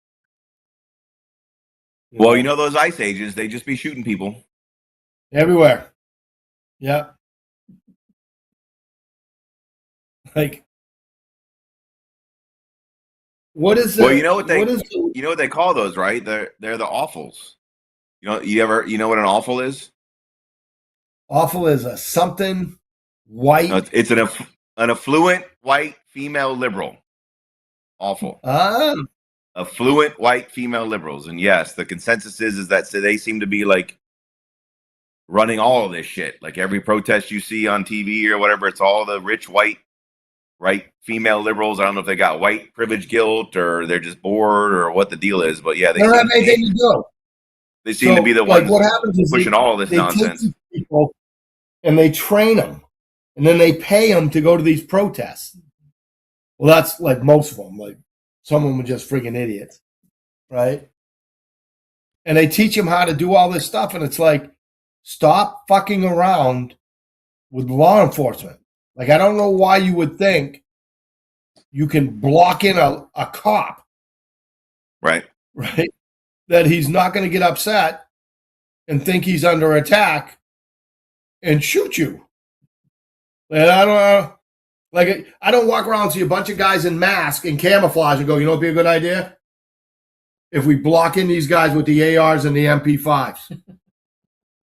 You
Well,
know?
you know those ICE agents, they just be shooting people.
Everywhere. Yeah. Like, what is
Well,
the?
you know what
What is the
you know what they call those, right? They're the awfuls. You know what an awful is?
awful? Is a something white?
No, it's an affluent white female liberal. Awful.
Ah,
Affluent white female liberals. And yes, the consensus is that they seem to be like running all of this shit. Like every protest you see on TV or whatever, it's all the rich white right female liberals. I don't know if they got white privilege guilt or they're just bored or what the deal is, but yeah,
they don't have anything to do.
they seem to be the
like
ones
what happens is
pushing all of this
they
nonsense.
take these people and they train them, and then they pay them to go to these protests. Well, that's like most of them. Like some of them are just freaking idiots, right? And they teach them how to do all this stuff, and it's like, stop fucking around with law enforcement. Like, I don't know why you would think you can block in a cop,
Right.
right? That he's not going to get upset and think he's under attack and shoot you. And I don't know. Like, I don't walk around and see a bunch of guys in masks and camouflage and go, you know what would be a good idea? If we block in these guys with the ARs and the MP5s.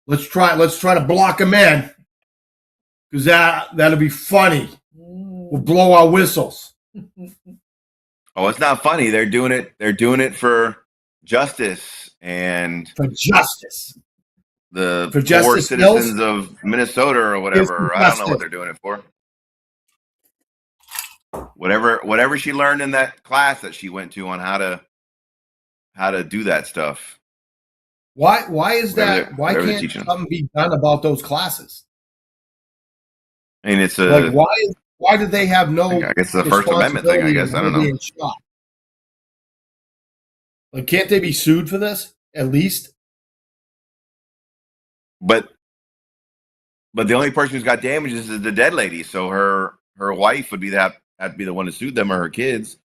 Let's try to block them in. Because that'll be funny. We'll blow our whistles.
Oh, it's not funny. They're doing it for justice and
For justice.
the
For
poor
justice
citizens of Minnesota or whatever. I don't know what they're doing it for. Whatever she learned in that class that she went to on how to do that stuff.
Why is that? Why
whatever they're
can't
teaching.
something be done about those classes?
I mean, it's a
Like, why do they have no
I guess the First Amendment thing, I guess. I don't know.
being shot? Like, can't they be sued for this at least?
But the only person who's got damages is the dead lady. So her wife would have to be the one to sue them or her kids.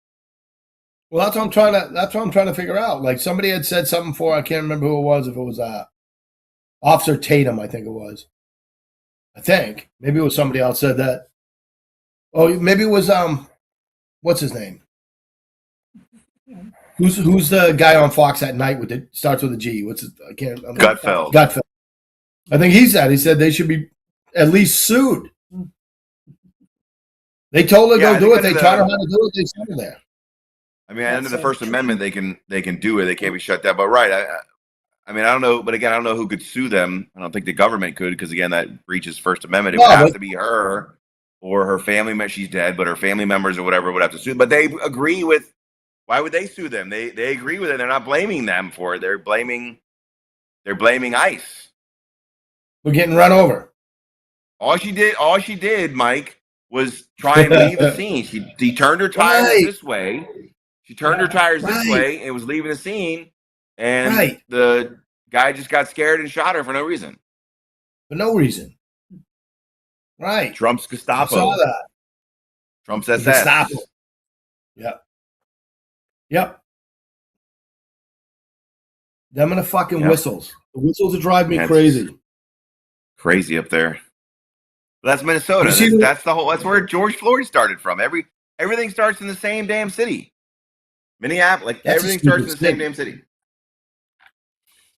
Well, that's what I'm trying to figure out. Like, somebody had said something for, I can't remember who it was. If it was Officer Tatum, I think it was. I think maybe it was somebody else said that. Oh, maybe it was what's his name? Who's the guy on Fox at night with it starts with a G? What's it? I can't.
Gutfeld.
Gutfeld. I think he said they should be at least sued. They told her to go do it. They taught her how to do it. They sent her there.
I mean, under the First Amendment, they can do it. They can't be shut down. But right, I mean, I don't know. But again, I don't know who could sue them. I don't think the government could because again, that breaches First Amendment. It would have to be her or her family member. She's dead, but her family members or whatever would have to sue. But they agree with. Why would they sue them? They agree with it. They're not blaming them for it. They're blaming ICE.
We're getting run over.
All she did, Mike, was try and leave the scene. She turned her tires this way. She turned her tires this way and was leaving the scene. And the guy just got scared and shot her for no reason.
For no reason. Right.
Trump's Gestapo.
I saw that.
Trump's SS.
Gestapo. Yep. Them and the fucking whistles. The whistles are driving me crazy.
Crazy up there. But that's Minnesota. That's where George Floyd started from. Everything starts in the same damn city. Minneapolis, everything starts in the same damn city.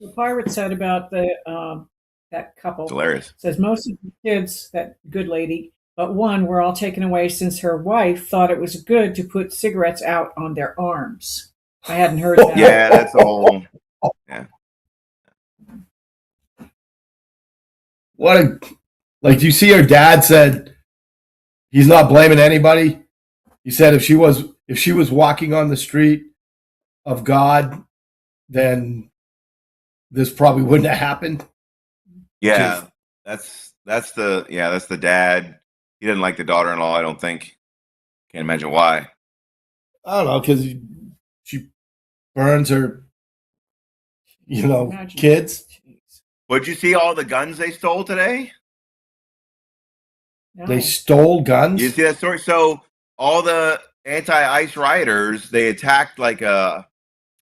The pirate said about that couple.
It's hilarious.
Says most of the kids, that good lady, but one were all taken away since her wife thought it was good to put cigarettes out on their arms. I hadn't heard that.
Yeah, that's a whole. Yeah.
Like you see her dad said he's not blaming anybody. He said if she was walking on the street of God, then this probably wouldn't have happened.
Yeah, that's the dad. He didn't like the daughter-in-law, I don't think. Can't imagine why.
I don't know, because she burns her, kids.
But you see all the guns they stole today?
No.
They stole guns.
You see that story? So all the anti-ICE rioters, they attacked like either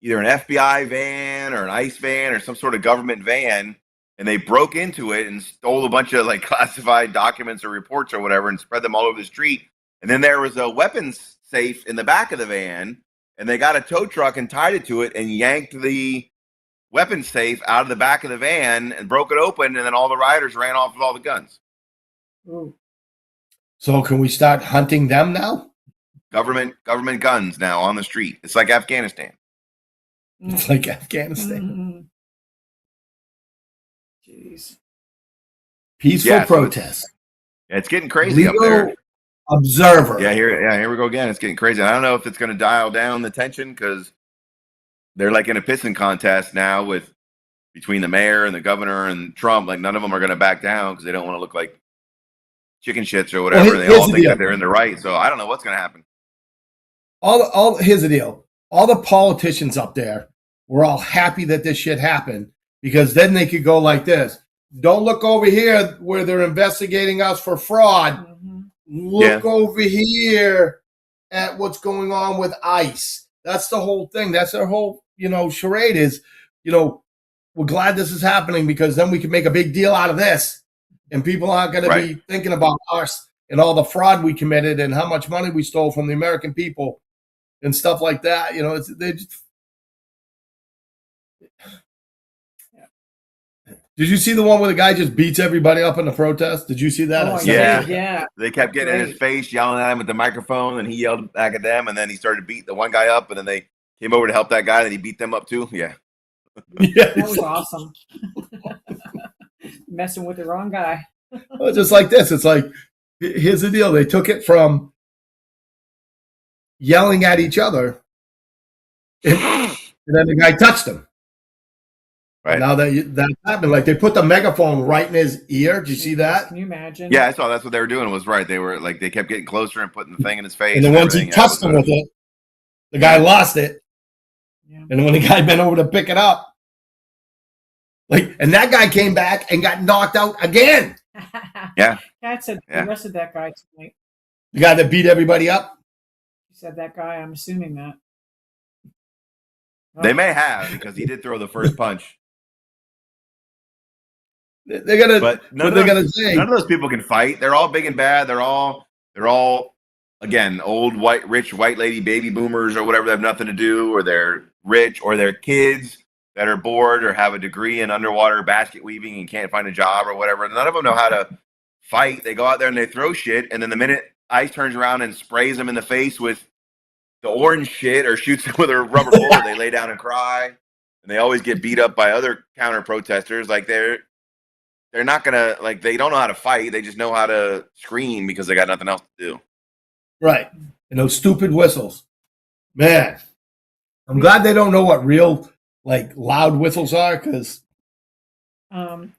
an FBI van or an ICE van or some sort of government van, and they broke into it and stole a bunch of like classified documents or reports or whatever and spread them all over the street. And then there was a weapons safe in the back of the van, and they got a tow truck and tied it to it and yanked the weapons safe out of the back of the van and broke it open, and then all the rioters ran off with all the guns.
Ooh.
So can we start hunting them now?
Government guns now on the street. It's like Afghanistan.
It's like Afghanistan.
Jeez.
Peaceful
Yeah, so
protest.
It's getting crazy up
Legal
there.
observer.
Yeah, here we go again. It's getting crazy. I don't know if it's going to dial down the tension because they're like in a pissing contest now with between the mayor and the governor and Trump. Like none of them are going to back down because they don't want to look like chicken shits or whatever.
Well,
They all think that they're in the right. So I don't know what's going to happen.
Here's the deal. All the politicians up there were all happy that this shit happened because then they could go like this. Don't look over here where they're investigating us for fraud.
Mm-hmm.
Look over here at what's going on with ICE. That's the whole thing. That's their whole, charade is, we're glad this is happening because then we can make a big deal out of this. And people aren't going to be thinking about us and all the fraud we committed and how much money we stole from the American people and stuff like that. Did you see the one where the guy just beats everybody up in the protest? Did you see that?
Oh,
yeah. They kept getting in his face, yelling at him with the microphone, and he yelled back at them, and then he started to beat the one guy up, and then they came over to help that guy, and he beat them up too. Yeah.
That was awesome. Messing with the wrong guy.
Well, just like this. It's like, here's the deal. They took it from yelling at each other, and then the guy touched him.
Right.
Now that happened, like they put the megaphone right in his ear. Did you see that?
Can you imagine?
Yeah, I saw that's what they were doing was right. They were like they kept getting closer and putting the thing in his face.
And then once he touched him with it, the guy lost it.
Yeah.
And when the guy bent over to pick it up, and that guy came back and got knocked out again.
Yeah.
Kat said they arrested that guy tonight.
The guy that beat everybody up?
She said that guy, I'm assuming that.
They may have because he did throw the first punch.
They're gonna,
but none of those people can fight. They're all big and bad. They're all again old rich white lady baby boomers or whatever. They have nothing to do, or they're rich, or they're kids that are bored or have a degree in underwater basket weaving and can't find a job or whatever. None of them know how to fight. They go out there and they throw shit, and then the minute ICE turns around and sprays them in the face with the orange shit or shoots them with a rubber bullet, they lay down and cry, and they always get beat up by other counter protesters. Like they're not gonna they don't know how to fight. They just know how to scream because they got nothing else to do.
Right. And those stupid whistles. Man, I'm glad they don't know what real loud whistles are because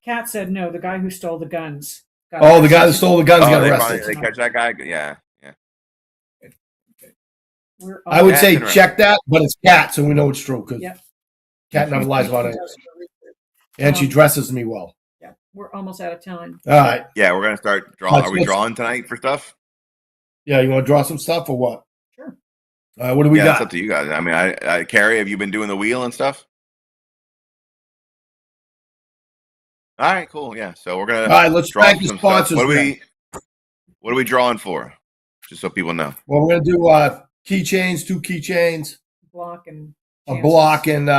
Kat said no, the guy who stole the guns.
The guy who stole the guns got arrested.
They catch that guy. Yeah.
I would say check that, but it's Kat, so we know it's true because Kat never lies about it. And she dresses me well.
Yeah, we're almost out of time.
All right.
Yeah, we're gonna start drawing. Are we drawing tonight for stuff?
Yeah, you want to draw some stuff or what?
Sure.
What do we got?
It's up to you guys. I mean, Carrie, have you been doing the wheel and stuff? All right, cool. Yeah, so we're gonna.
All right, let's thank the sponsors.
What are we drawing for? Just so people know.
Well, we're gonna do keychains, 2 keychains, a block, and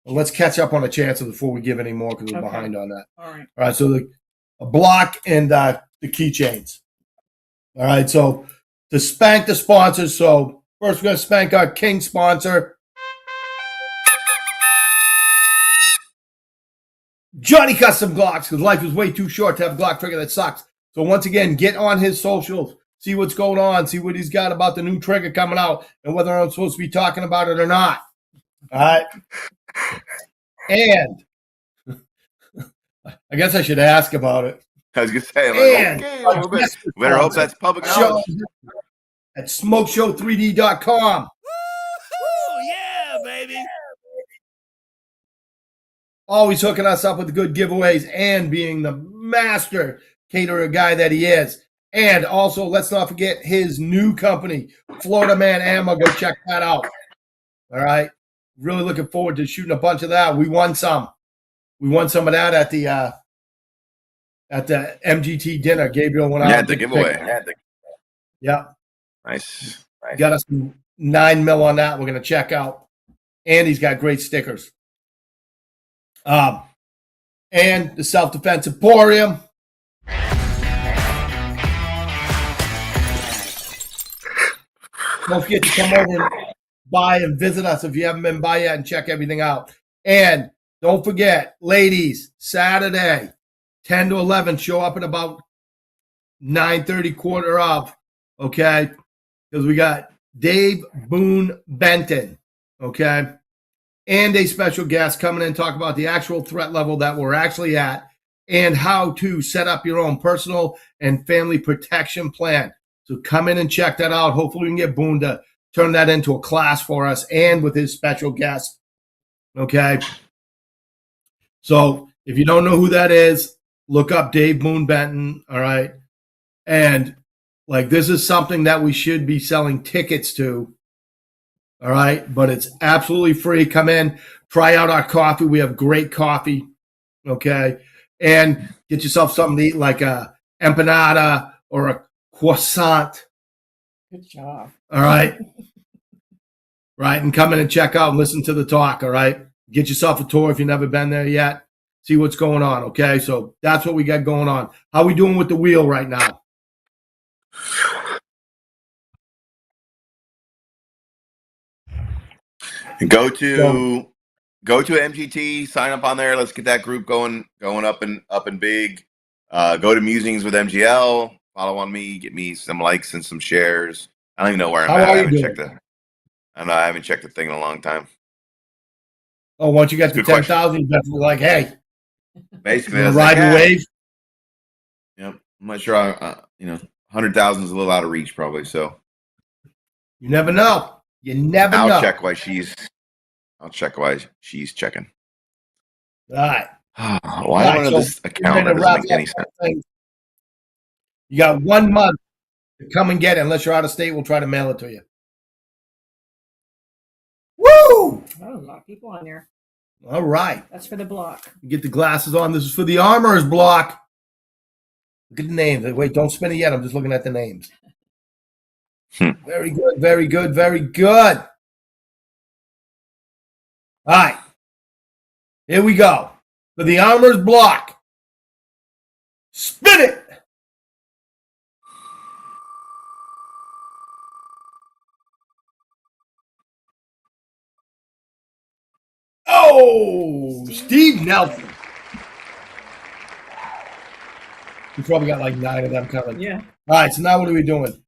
let's catch up on the chances before we give any more because we're behind on that.
All
right. So a block and the keychains. All right. So to spank the sponsors. So first, we're gonna spank our king sponsor, Johnny Custom Glocks, because life is way too short to have a Glock trigger that sucks. So once again, get on his socials. See what's going on. See what he's got about the new trigger coming out and whether I'm supposed to be talking about it or not. All right. And I guess I should ask about it.
I was going to say, better hope that's public knowledge.
At smokeshow3d.com.
Woo, yeah, baby.
always hooking us up with the good giveaways and being the master caterer guy that he is. And also, let's not forget his new company, Florida Man Ammo. Go check that out. All right. Really looking forward to shooting a bunch of that. We won some. We won some of that at the MGT dinner. Gabriel went out.
Yeah, the giveaway.
Yeah.
Nice.
Got us 9 mil on that. We're going to check out. And he's got great stickers. And the Self-Defense Emporium. Don't forget to come over and by and visit us if you haven't been by yet and check everything out. And don't forget, ladies, Saturday, 10 to 11, show up at about 9:30, quarter of, okay? Because we got Dave Boone Benton, okay? And a special guest coming in and talk about the actual threat level that we're actually at and how to set up your own personal and family protection plan. So come in and check that out. Hopefully we can get Boone to turn that into a class for us and with his special guest. Okay. So if you don't know who that is, look up Dave Boone Benton. All right. And like, this is something that we should be selling tickets to. All right. But it's absolutely free. Come in, try out our coffee. We have great coffee. Okay. And get yourself something to eat like a empanada or a croissant.
Good job.
All right. Right. And come in and check out and listen to the talk. All right. Get yourself a tour if you've never been there yet. See what's going on. Okay. So that's what we got going on. How we doing with the wheel right now?
Go to MGT, sign up on there. Let's get that group going up and big. Go to Musings with MGL. Follow on me. Get me some likes and some shares. I don't even know where I'm at. I haven't checked the thing in a long time.
Oh, once you get to 10,000, you're definitely like, hey,
basically,
ride the wave.
Yep. I'm not sure. 100,000 is a little out of reach, probably. So
you never know. You never know.
I'll check why she's checking.
All right.
Why don't this account that doesn't make any sense?
You got 1 month to come and get it. Unless you're out of state, we'll try to mail it to you. Woo!
Oh, a lot of people on there.
All right.
That's for the block.
Get the glasses on. This is for the Armorers block. Look at the names. Wait, don't spin it yet. I'm just looking at the names. Very good. Very good. Very good. All right. Here we go. For the Armorers block. Spin it. Oh, Steve Nelson. We probably got like 9 of them coming.
Yeah.
All right, so now what are we doing?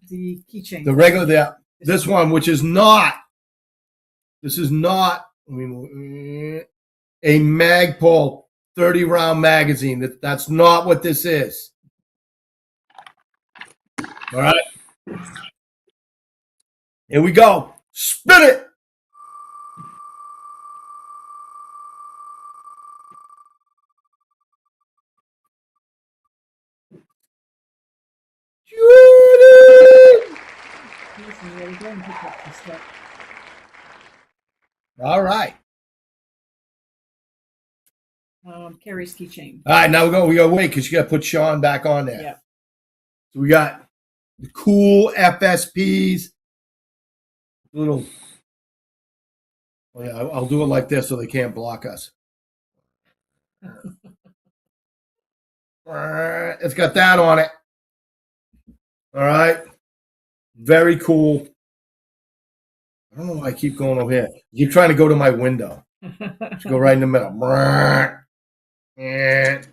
The keychain.
The regular, this one, which is not, this is not, a Magpul 30-round magazine. That's not what this is. All right. Here we go. Spin it. All right.
Carrie's keychain.
All right, now we go wait because you got to put Sean back on there.
Yeah.
So we got the cool FSPs. Little. Oh yeah, I'll do it like this so they can't block us. It's got that on it. All right. Very cool. I don't know why I keep going over here. You keep trying to go to my window. Just go right in the middle. And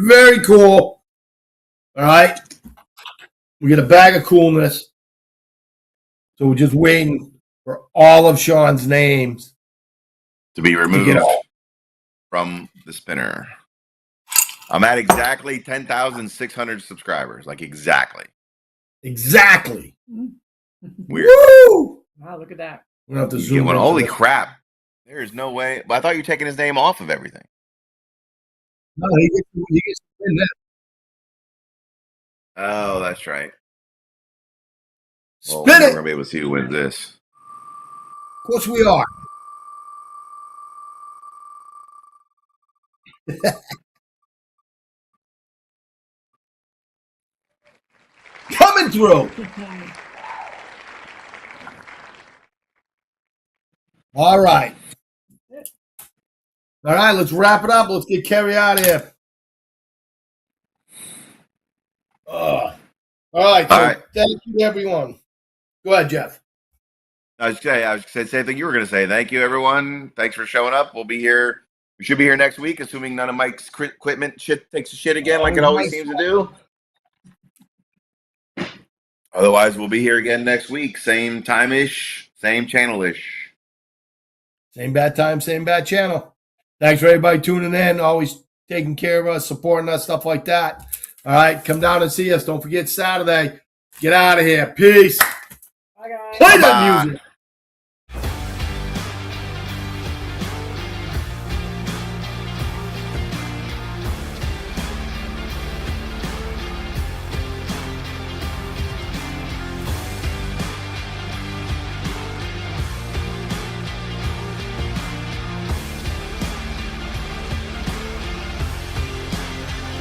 very cool. All right. We get a bag of coolness. So we're just waiting for all of Sean's names
to be removed from the spinner. I'm at exactly 10,600 subscribers. Like exactly.
Exactly.
Weird.
Woo!
Wow, look at that.
We don't have to
You
zoom
get one.
into
Holy
the-
crap! There is no way. But I thought you were taking his name off of everything.
No, he gets to win that.
Oh, that's right. Well,
Spin
we're
it.
gonna be able to see who wins this.
Of course we are. Coming through. All right. All right, let's wrap it up. Let's get Kerry out of here. All right, so
All right.
thank you, everyone. Go ahead, Jeff.
I was going to say the same thing you were going to say. Thank you, everyone. Thanks for showing up. We'll be here. We should be here next week, assuming none of Mike's equipment takes a shit again, like it always seems to do. Otherwise, we'll be here again next week. Same time-ish, same channel-ish.
Same bad time, same bad channel. Thanks for everybody tuning in, always taking care of us, supporting us, stuff like that. All right, come down and see us. Don't forget Saturday. Get out of here. Peace.
Bye, guys.
Play that
Bye-bye.
music.